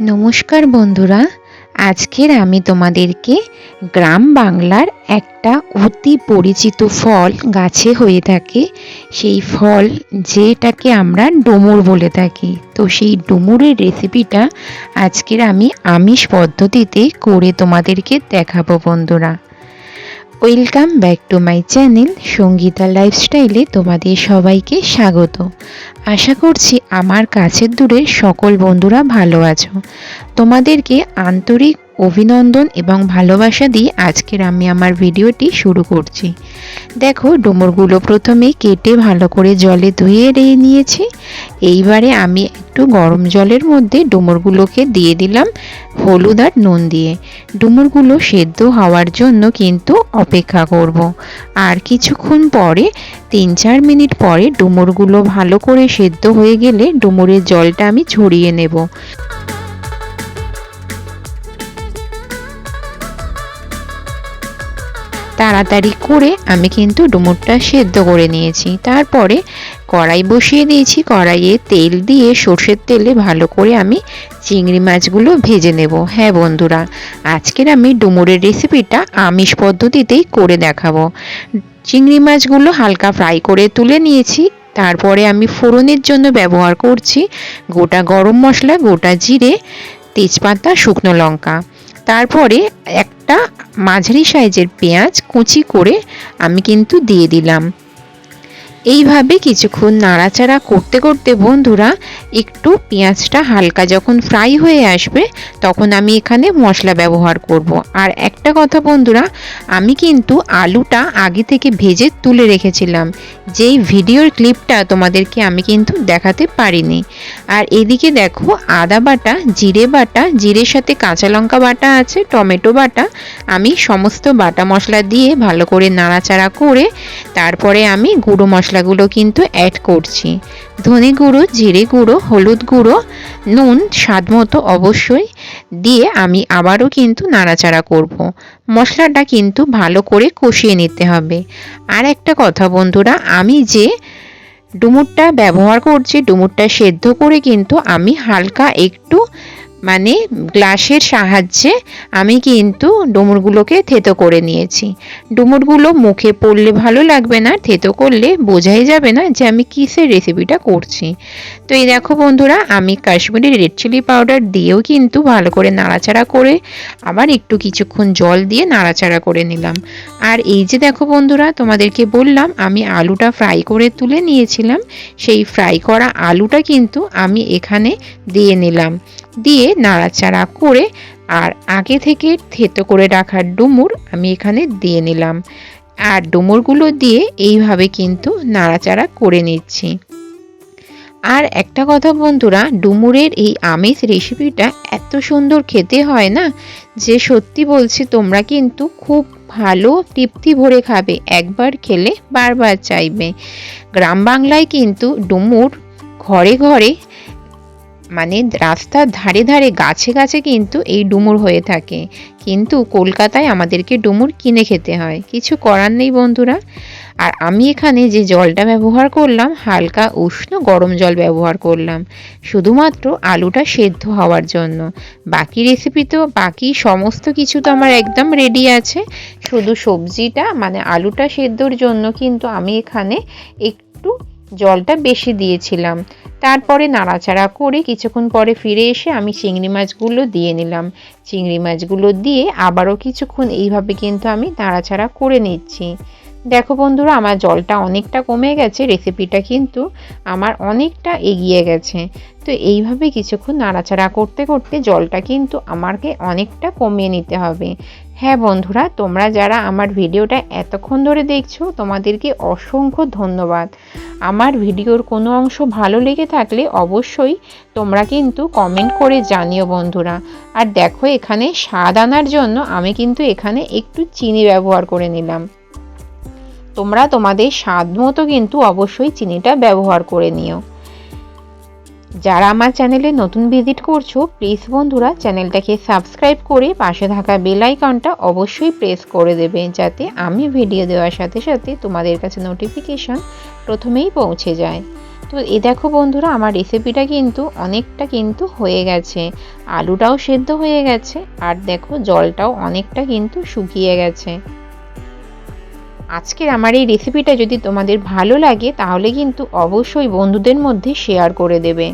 নমস্কার বন্ধুরা, আজকের আমি তোমাদেরকে গ্রাম বাংলার একটা অতি পরিচিত ফল গাছে হয়ে থাকে, সেই ফল যেটাকে আমরা ডুমুর বলে থাকি। তো সেই ডুমুরের রেসিপিটা আজকের আমি আমিষ পদ্ধতিতে করে তোমাদেরকে দেখাবো বন্ধুরা। Welcome back to my channel Sangeeta লাইফস্টাইলে তোমাদের সবাইকে স্বাগত। আশা করছি আমার কাছের দূরের সকল বন্ধুরা ভালো আছো। তোমাদেরকে আন্তরিক অভিনন্দন এবং ভালোবাসা দিয়ে আজকের আমি আমার ভিডিওটি শুরু করছি। দেখো, ডুমুরগুলো প্রথমে কেটে ভালো করে জলে ধুয়ে নিয়েছি। এইবারে আমি একটু গরম জলের মধ্যে ডুমুরগুলোকে দিয়ে দিলাম হলুদ আর নুন দিয়ে। ডুমুরগুলো সেদ্ধ হওয়ার জন্য কিন্তু অপেক্ষা করব। আর কিছুক্ষণ পরে 3-4 মিনিট পরে ডুমুরগুলো ভালো করে সেদ্ধ হয়ে গেলে ডুমুরের জলটা আমি ঝরিয়ে নেব। তাড়াতাড়ি করে আমি কিন্তু ডুমুরটা সেদ্ধ করে নিয়েছি। তারপরে কড়াই বসিয়ে দিয়েছি, কড়াইয়ে তেল দিয়ে সর্ষের তেলে ভালো করে আমি চিংড়ি মাছগুলো ভেজে নেব। হ্যাঁ বন্ধুরা, আজকের আমি ডুমুরের রেসিপিটা আমিষ পদ্ধতিতেই করে দেখাবো। চিংড়ি মাছগুলো হালকা ফ্রাই করে তুলে নিয়েছি। তারপরে আমি ফোড়নের জন্য ব্যবহার করছি গোটা গরম মশলা, গোটা জিরে, তেজপাতা, শুকনো লঙ্কা। তারপরে একটা মাঝারি সাইজের পেঁয়াজ কুচি করে আমি কিন্তু দিয়ে দিলাম। এইভাবে কিছুক্ষণ নাড়াচাড়া করতে করতে বন্ধুরা একটু পেঁয়াজটা হালকা যখন ফ্রাই হয়ে আসবে তখন আমি এখানে মশলা ব্যবহার করব। আর একটা কথা বন্ধুরা, আমি কিন্তু আলুটা আগে থেকে ভেজে তুলে রেখেছিলাম, যেই ভিডিওর ক্লিপটা তোমাদেরকে আমি কিন্তু দেখাতে পারিনি। আর এদিকে দেখো, আদা বাটা, জিরে বাটা, জিরের সাথে কাঁচা লঙ্কা বাটা আছে, টমেটো বাটা, আমি সমস্ত বাটা মশলা দিয়ে ভালো করে নাড়াচাড়া করে তারপরে আমি গুঁড়ো মশলাগুলো কিন্তু অ্যাড করছি। ধনে গুঁড়ো, জিরে গুঁড়ো, হলুদ গুঁড়ো, নুন স্বাদ মতো অবশ্যই দিয়ে আমি আবারও কিন্তু নাড়াচাড়া করব। মশলাটা কিন্তু ভালো করে কষিয়ে নিতে হবে। আর একটা কথা বন্ধুরা, আমি যে ডুমুরটা ব্যবহার করছি, ডুমুরটা সেদ্ধ করে কিন্তু আমি হালকা একটু গ্লাসের সাহায্যে আমি কিন্তু ডুমুরগুলোকে থেতো করে নিয়েছি। ডুমুরগুলো মুখে পড়লে ভালো লাগবে না, থেতো করলে বোঝাই যাবে না যে আমি কিসের রেসিপিটা করছি। তো এই দেখো বন্ধুরা, আমি কাশ্মীরি রেড চিলি পাউডার দিয়েও কিন্তু ভালো করে নাড়াচাড়া করে আবার একটু কিছুক্ষণ জল দিয়ে নাড়াচাড়া করে নিলাম। আর এই যে দেখো বন্ধুরা, তোমাদেরকে বললাম আমি আলুটা ফ্রাই করে তুলে নিয়েছিলাম, সেই ফ্রাই করা আলুটা কিন্তু আমি এখানে দিয়ে নিলাম। দিয়ে নাড়াচাড়া করে আর আগে থেকে থেতো করে রাখা ডুমুর আমি এখানে দিয়ে নিলাম। আর ডুমুরগুলো দিয়ে এইভাবে কিন্তু নাড়াচাড়া করে নিচ্ছি। আর একটা কথা বন্ধুরা, ডুমুরের এই আমিষ রেসিপিটা এত সুন্দর খেতে হয় না, যে সত্যি বলছি তোমরা কিন্তু খুব ভালো তৃপ্তি ভরে খাবে, একবার খেলে বারবার চাইবে। গ্রাম বাংলায় কিন্তু ডুমুর ঘরে ঘরে রাস্তার ধারে ধারে গাছে গাছে কিন্তু এই ডুমুর হয়ে থাকে, কিন্তু কলকাতায় আমাদেরকে ডুমুর কিনে খেতে হয়, কিছু করার নেই বন্ধুরা। আর আমি এখানে যে জলটা ব্যবহার করলাম, হালকা উষ্ণ গরম জল ব্যবহার করলাম শুধুমাত্র আলুটা সেদ্ধ হওয়ার জন্য। বাকি রেসিপি তো, বাকি সমস্ত কিছু তো আমার একদম রেডি আছে, শুধু সবজিটা আলুটা সেদ্ধর জন্য কিন্তু আমি এখানে একটু জলটা বেশি দিয়েছিলাম। তারপরে নাড়াচাড়া করে কিছুক্ষণ পরে ফিরে এসে আমি চিংড়ি মাছগুলো দিয়ে নিলাম। চিংড়ি মাছগুলো দিয়ে আবারও কিছুক্ষণ এইভাবে কিন্তু আমি নাড়াচাড়া করে নিচ্ছি। দেখো বন্ধুরা, আমার জলটা অনেকটা কমে গেছে, রেসিপিটা কিন্তু আমার অনেকটা এগিয়ে গেছে। তো এইভাবে কিছুক্ষণ নাড়াচাড়া করতে করতে জলটা কিন্তু আমাকে অনেকটা কমিয়ে নিতে হবে। হ্যাঁ বন্ধুরা, তোমরা যারা আমার ভিডিওটা এতক্ষণ ধরে দেখছো তোমাদেরকে অসংখ্য ধন্যবাদ। আমার ভিডিওর কোনো অংশ ভালো লেগে থাকলে অবশ্যই তোমরা কিন্তু কমেন্ট করে জানিও বন্ধুরা। আর দেখো, এখানে স্বাদ আনার জন্য আমি কিন্তু এখানে একটু চিনি ব্যবহার করে নিলাম। তোমরা তোমাদের স্বাদ মতো কিন্তু অবশ্যই চিনিটা ব্যবহার করে নিও। যারা আমার চ্যানেলে নতুন ভিজিট করছো, প্লিজ বন্ধুরা চ্যানেলটাকে সাবস্ক্রাইব করে পাশে থাকা বেল আইকনটা অবশ্যই প্রেস করে দেবে, যাতে আমি ভিডিও দেওয়ার সাথে সাথে তোমাদের কাছে নোটিফিকেশন প্রথমেই পৌঁছে যায়। তো এই দেখো বন্ধুরা, আমার রেসিপিটা কিন্তু অনেকটা কিন্তু হয়ে গেছে, আলুটাও সেদ্ধ হয়ে গেছে, আর দেখো জলটাও অনেকটা কিন্তু শুকিয়ে গেছে। আজকের আমার এই রেসিপিটা যদি তোমাদের ভালো লাগে তাহলে কিন্তু অবশ্যই বন্ধুদের মধ্যে শেয়ার করে দেবে।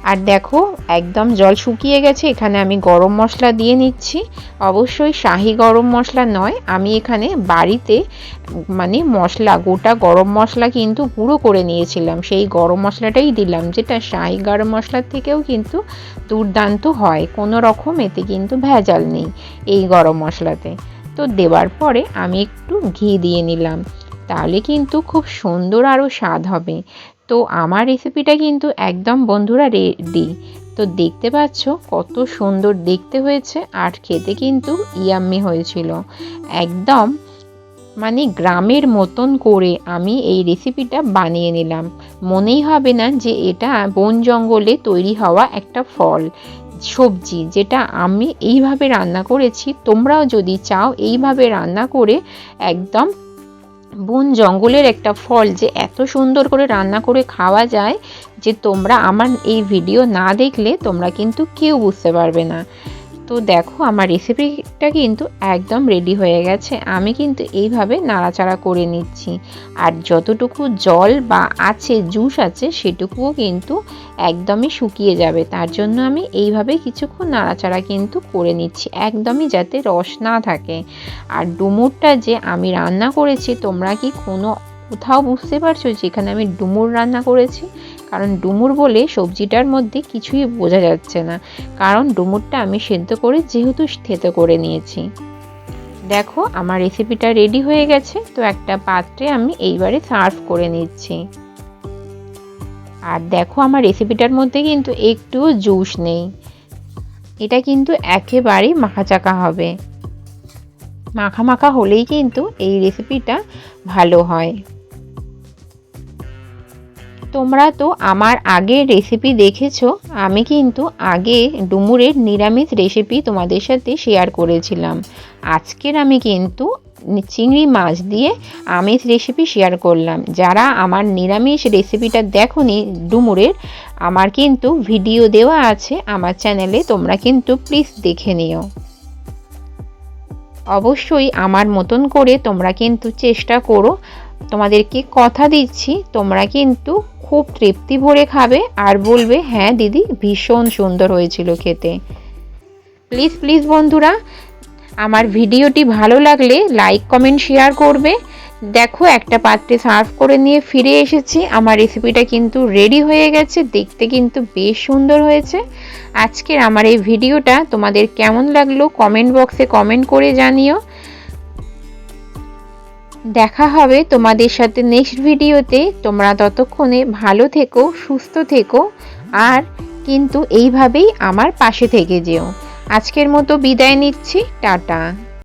আর দেখো একদম জল শুকিয়ে গেছে, এখানে আমি গরম মশলা দিয়ে নিচ্ছি। অবশ্যই শাহি গরম মশলা নয়, আমি এখানে বাড়িতে মানে মশলা, গোটা গরম মশলা কিন্তু গুঁড়ো করে নিয়েছিলাম, সেই গরম মশলাটাই দিলাম, যেটা শাহি গরম মশলার থেকেও কিন্তু দুর্দান্ত হয়, কোনো রকম এতে কিন্তু ভেজাল নেই এই গরম মশলাতে। তো দেওয়ার পরে আমি একটু ঘি দিয়ে নিলাম, তাহলে কিন্তু খুব সুন্দর আরও স্বাদ হবে। তো আমার রেসিপিটা কিন্তু একদম বন্ধুরা রেডি। তো দেখতে পাচ্ছ কত সুন্দর দেখতে হয়েছে, আর খেতে কিন্তু ইয়াম্মি হয়েছিল একদম, মানে গ্রামের মতন করে আমি এই রেসিপিটা বানিয়ে নিলাম। মনেই হবে না যে এটা বন জঙ্গলে তৈরি হওয়া একটা ফল সবজি, যেটা আমি এইভাবে রান্না করেছি। তোমরাও যদি চাও এইভাবে রান্না করে একদম বন জঙ্গলের একটা ফল যে এত সুন্দর করে রান্না করে খাওয়া যায়, যে তোমরা আমার এই ভিডিও না দেখলে তোমরা কিন্তু কেউ বুঝতে পারবে না। তো দেখো আমার রেসিপিটা কিন্তু একদম রেডি হয়ে গেছে, আমি কিন্তু এইভাবে নাড়াচাড়া করে নিচ্ছি, আর যতটুকু জল বা আছে জুস আছে সেটুকুও কিন্তু একদমই শুকিয়ে যাবে, তার জন্য আমি এইভাবে কিছুক্ষণ নাড়াচাড়া কিন্তু করে নিচ্ছি, একদমই যাতে রস না থাকে। আর ডুমুরটা যে আমি রান্না করেছি, তোমরা কি কোথাও বুঝতে পারছো যেখানে আমি ডুমুর রান্না করেছি? কারণ ডুমুর বলে সবজিটার মধ্যে কিছুই বোঝা যাচ্ছে না, কারণ ডুমুরটা আমি সেদ্ধ করে যেহেতু থেতো করে নিয়েছি। দেখো আমার রেসিপিটা রেডি হয়ে গেছে, তো একটা পাত্রে আমি এইবারে সার্ভ করে নিচ্ছি। আর দেখো আমার রেসিপিটার মধ্যে কিন্তু একটু জুস নেই, এটা কিন্তু একেবারেই মাখাচাকা হবে, মাখা মাখা হলেই কিন্তু এই রেসিপিটা ভালো হয়। তোমরা তো আমার আগের রেসিপি দেখেছো, আমি কিন্তু আগে ডুমুরের নিরামিষ রেসিপি তোমাদের সাথে শেয়ার করেছিলাম। আজকের আমি কিন্তু চিংড়ি মাছ দিয়ে আমিষ রেসিপি শেয়ার করলাম। যারা আমার নিরামিষ রেসিপিটা দেখোনি ডুমুরের, আমার কিন্তু ভিডিও দেওয়া আছে আমার চ্যানেলে, তোমরা কিন্তু প্লিজ দেখে নিও। অবশ্যই আমার মতন করে তোমরা কিন্তু চেষ্টা করো, তোমাদেরকে কথা দিচ্ছি তোমরা কিন্তু খুব তৃপ্তি ভরে খাবে, আর বলবে হ্যাঁ দিদি ভীষণ সুন্দর হয়েছিল খেতে। প্লিজ প্লিজ বন্ধুরা, আমার ভিডিওটি ভালো লাগলে লাইক কমেন্ট শেয়ার করবে। দেখো একটা পাত্রে সার্ভ করে নিয়ে ফিরে এসেছি, আমার রেসিপিটা কিন্তু রেডি হয়ে গেছে, দেখতে কিন্তু বেশ সুন্দর হয়েছে। আজকের আমার এই ভিডিওটা তোমাদের কেমন লাগলো কমেন্ট বক্সে কমেন্ট করে জানিও। দেখা হবে তোমাদের সাথে নেক্সট ভিডিওতে। তোমরা ততক্ষণে ভালো থেকো, সুস্থ থেকো, আর কিন্তু এইভাবেই আমার পাশে থেকে যেও। আজকের মতো বিদায় নিচ্ছি, টাটা।